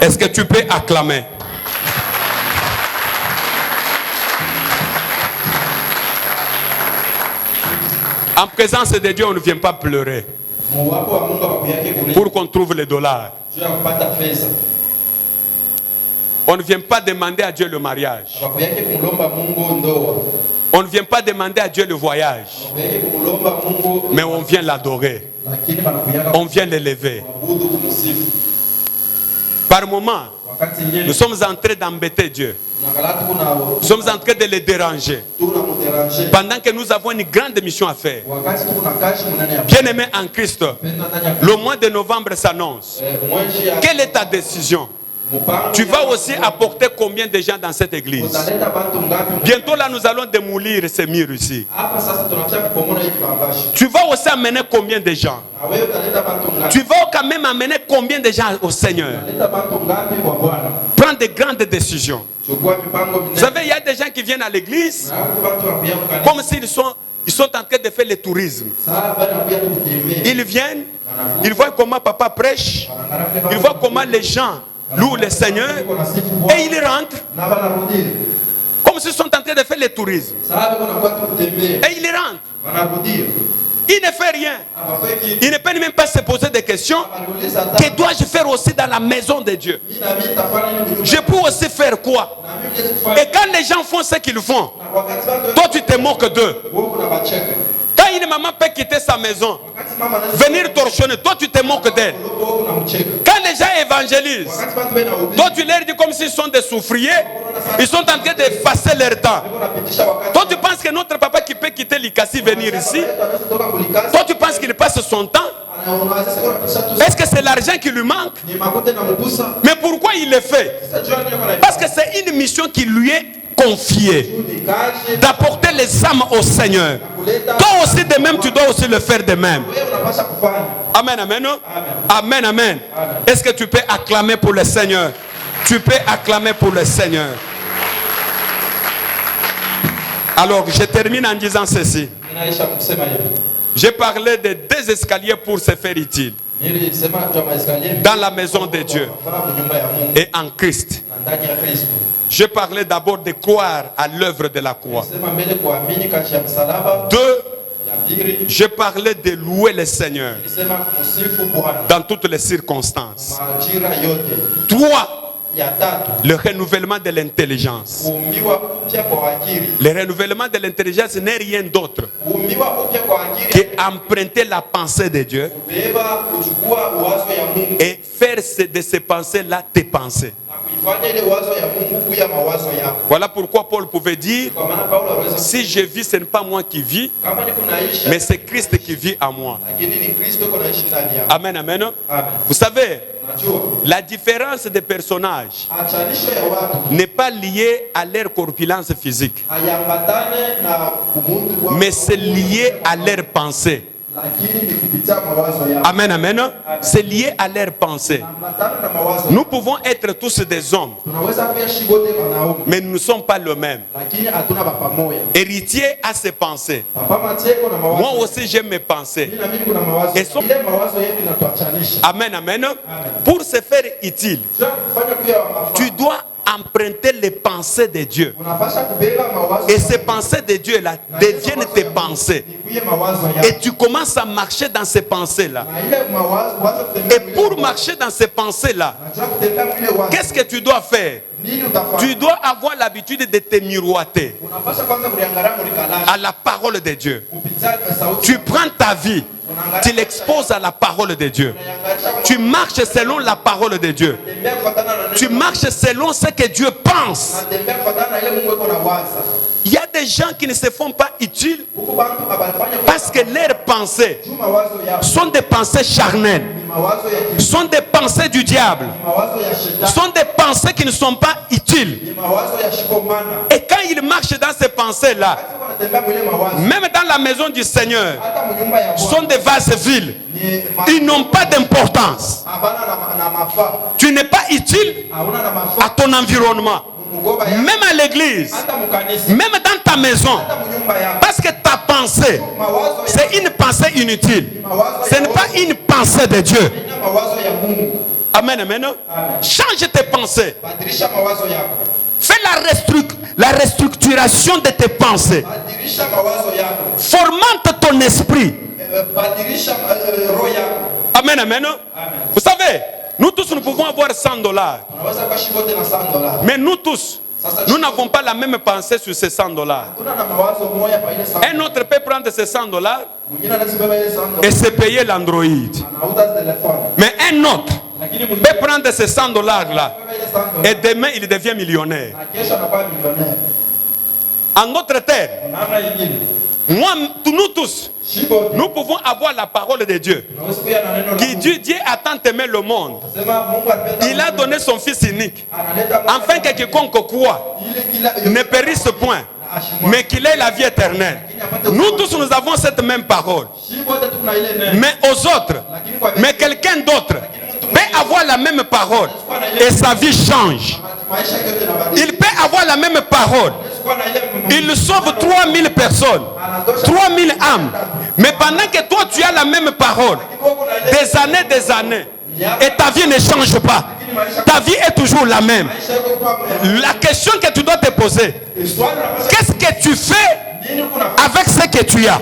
Est-ce que tu peux acclamer? En présence de Dieu, on ne vient pas pleurer pour qu'on trouve les dollars. On ne vient pas demander à Dieu le mariage. On ne vient pas demander à Dieu le voyage. Mais on vient l'adorer. On vient l'élever. Par moment, nous sommes en train d'embêter Dieu. Nous sommes en train de le déranger. Pendant que nous avons une grande mission à faire. Bien-aimé en Christ, le mois de novembre s'annonce. Quelle est ta décision? Tu vas aussi apporter combien de gens dans cette église? Bientôt là, nous allons démolir ces murs ici. Tu vas aussi amener combien de gens? Tu vas quand même amener combien de gens au Seigneur? Prends de grandes décisions. Vous savez, il y a des gens qui viennent à l'église comme s'ils sont en train de faire le tourisme. Ils viennent, ils voient comment papa prêche, ils voient comment les gens louent le Seigneur et ils rentrent comme s'ils sont en train de faire le tourisme. Et ils rentrent. Il ne fait rien. Il ne peut même pas se poser des questions. Que dois-je faire aussi dans la maison de Dieu? Je peux aussi faire quoi? Et quand les gens font ce qu'ils font, toi tu te moques d'eux. Quand une maman peut quitter sa maison, venir torchonner, toi tu te moques d'elle. Quand les gens évangélisent, toi tu leur dis comme s'ils sont des souffriers, ils sont en train d'effacer leur temps. Toi tu penses que notre papa qui peut quitter l'Ikasi venir ici, toi tu penses qu'il passe son temps? Est-ce que c'est l'argent qui lui manque? Mais pourquoi il le fait? Parce que c'est une mission qui lui est confiée, d'apporter les âmes au Seigneur. Toi aussi de même, tu dois aussi le faire de même. Amen, amen. Amen, amen. Est-ce que tu peux acclamer pour le Seigneur? Tu peux acclamer pour le Seigneur. Alors, je termine en disant ceci. J'ai parlé de 2 escaliers pour se faire utile dans la maison de Dieu et en Christ. J'ai parlé d'abord de croire à l'œuvre de la croix. 2, j'ai parlé de louer le Seigneur dans toutes les circonstances. 3, le renouvellement de l'intelligence. Le renouvellement de l'intelligence n'est rien d'autre qu'emprunter la pensée de Dieu et faire de ces pensées-là tes pensées. Voilà pourquoi Paul pouvait dire: si je vis, ce n'est pas moi qui vis, mais c'est Christ qui vit en moi. Amen, amen. Vous savez, la différence des personnages n'est pas liée à leur corpulence physique, mais c'est lié à leur pensée. Amen, amen. C'est lié à leur pensée. Nous pouvons être tous des hommes, mais nous ne sommes pas le même. Héritier a ses pensées. Moi aussi j'ai mes pensées. Amen, amen. Pour se faire utile, tu dois emprunter les pensées de Dieu. Et ces pensées de Dieu là deviennent tes pensées. Et tu commences à marcher dans ces pensées là. Et pour marcher dans ces pensées là, qu'est-ce que tu dois faire? Tu dois avoir l'habitude de te miroiter à la parole de Dieu. Tu prends ta vie, tu l'exposes à la parole de Dieu. Tu marches selon la parole de Dieu. Tu marches selon ce que Dieu pense. Il y a des gens qui ne se font pas utiles parce que leurs pensées sont des pensées charnelles, sont des pensées du diable, sont des pensées qui ne sont pas utiles. Et quand ils marchent dans ces pensées-là, même dans la maison du Seigneur, sont des vases vides. Ils n'ont pas d'importance. Tu n'es pas utile à ton environnement. Même à l'église, même dans ta maison, parce que ta pensée, c'est une pensée inutile. Ce n'est pas une pensée de Dieu. Amen, amen. Change tes pensées. Fais la restructuration de tes pensées. Formante ton esprit. Amen, amen. Vous savez, nous tous, nous pouvons avoir $100. Mais nous tous, nous n'avons pas la même pensée sur ces $100. Un autre peut prendre ces $100 et se payer l'Android. Mais un autre peut prendre ces $100 là et demain il devient millionnaire. En d'autres termes, nous tous, nous pouvons avoir la parole de Dieu. Qui dit, Dieu a tant aimé le monde. Il a donné son Fils unique. Afin que quiconque croit ne périsse point, mais qu'il ait la vie éternelle. Nous tous, nous avons cette même parole. Mais aux autres, mais quelqu'un d'autre peut avoir la même parole et sa vie change. Il peut avoir la même parole. Il sauve 3000 personnes, 3000 âmes. Mais pendant que toi tu as la même parole, des années, et ta vie ne change pas. Ta vie est toujours la même. La question que tu dois te poser, qu'est-ce que tu fais avec ce que tu as?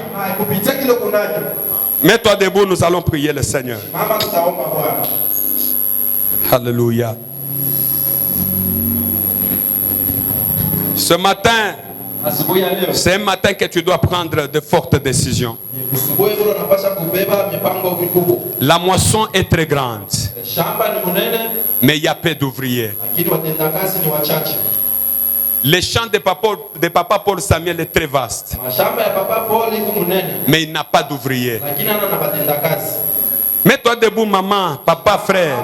Mets-toi debout, nous allons prier le Seigneur. Alléluia. Ce matin, c'est un matin que tu dois prendre de fortes décisions. La moisson est très grande, mais il y a peu d'ouvriers. Le champ de papa Paul Samuel est très vaste, mais il n'a pas d'ouvriers. Mets-toi debout, maman, papa, frère.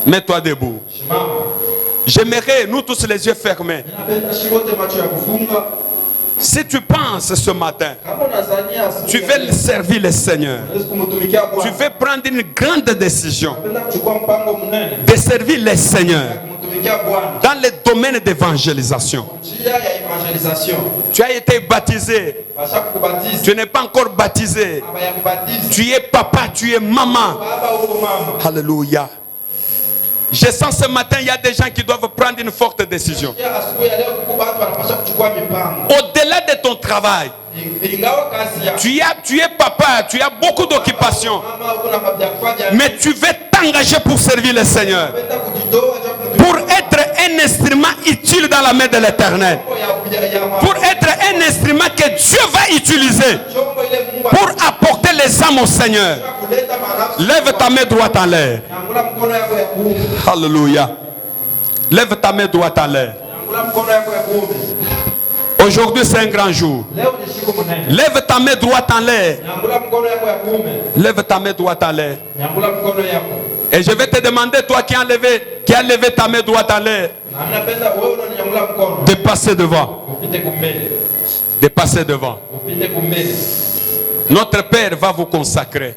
Mets-toi debout. J'aimerais, nous tous les yeux fermés, si tu penses ce matin, tu veux servir le Seigneur, tu veux prendre une grande décision de servir le Seigneur dans le domaine d'évangélisation. Tu as été baptisé, tu n'es pas encore baptisé, tu es papa, tu es maman. Alléluia. Je sens ce matin, il y a des gens qui doivent prendre une forte décision. Au-delà de ton travail, tu es papa, tu as beaucoup d'occupations, mais tu veux t'engager pour servir le Seigneur, pour être un instrument utile dans la main de l'Éternel, pour être un instrument que Dieu va utiliser pour apporter les âmes au Seigneur. Lève ta main droite en l'air. Alléluia. Lève ta main droite en l'air. Aujourd'hui c'est un grand jour. Lève ta main droite en l'air. Lève ta main droite en l'air. Et je vais te demander, toi qui as levé ta main droite en l'air, de passer devant. De passer devant. Notre Père va vous consacrer.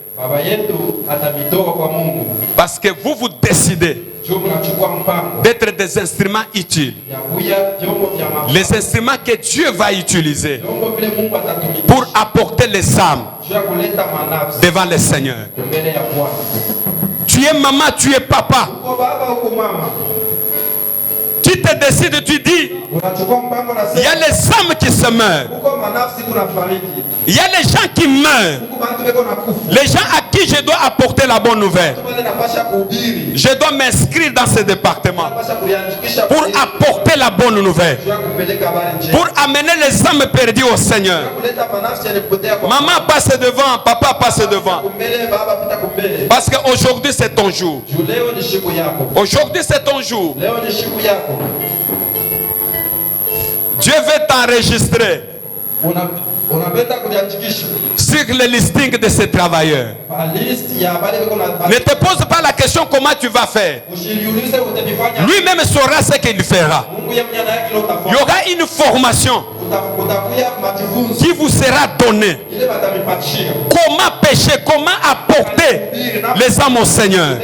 Parce que vous décidez d'être des instruments utiles. Les instruments que Dieu va utiliser pour apporter les âmes devant le Seigneur. Tu es maman, tu es papa. Tu Tu te décides, tu dis, il y a les âmes qui se meurent. Il y a les gens qui meurent. Les gens à qui je dois apporter la bonne nouvelle. Je dois m'inscrire dans ce département pour apporter la bonne nouvelle. Pour amener les âmes perdues au Seigneur. Maman passe devant, papa passe devant. Parce qu'aujourd'hui c'est ton jour. Aujourd'hui c'est ton jour. Dieu veut t'enregistrer sur le listing de ces travailleurs. Ne te pose pas la question comment tu vas faire. Lui-même saura ce qu'il fera. Il y aura une formation qui vous sera donnée. Comment pécher, comment apporter les âmes au Seigneur.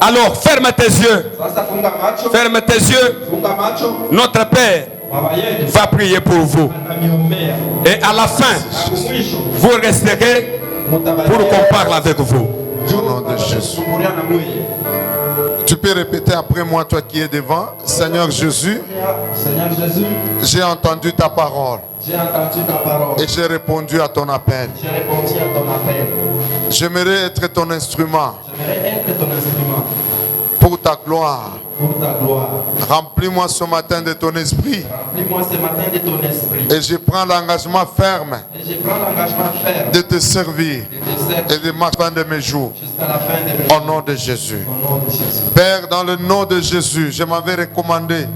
Alors ferme tes yeux. Ferme tes yeux. Notre Père va prier pour vous. Et à la fin, vous resterez pour qu'on parle avec vous. Au nom de Jésus. Tu peux répéter après moi, toi qui es devant. Seigneur Jésus, j'ai entendu ta parole. Et j'ai répondu à ton appel. J'aimerais être ton instrument. Pour ta gloire. Remplis-moi ce matin de ton esprit. Et je prends l'engagement ferme de te servir et de ma fin de mes jours. Au nom de Jésus. Père, dans le nom de Jésus, je m'avais recommandé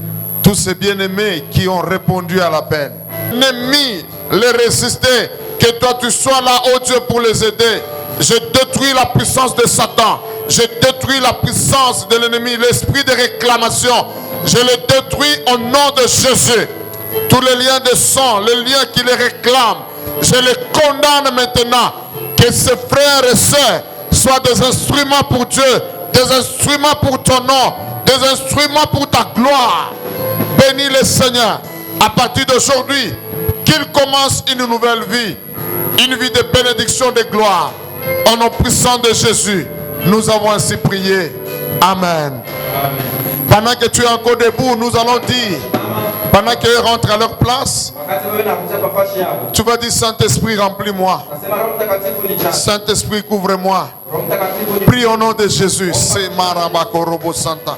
tous ces bien-aimés qui ont répondu à l'appel. L'ennemi les résister, que toi tu sois là, oh Dieu, pour les aider. Je détruis la puissance de Satan. Je détruis la puissance de l'ennemi, l'esprit de réclamation. Je le détruis au nom de Jésus. Tous les liens de sang, les liens qui les réclament, je les condamne maintenant. Que ces frères et sœurs soient des instruments pour Dieu, des instruments pour ton nom, des instruments pour ta gloire. Bénis le Seigneur. À partir d'aujourd'hui, qu'il commence une nouvelle vie, une vie de bénédiction, de gloire. Au nom puissant de Jésus, nous avons ainsi prié. Amen. Pendant que tu es encore debout, nous allons dire, pendant qu'ils rentrent à leur place, tu vas dire, Saint-Esprit, remplis-moi. Saint-Esprit, couvre-moi. Prie au nom de Jésus. C'est Marabakorobo Santa.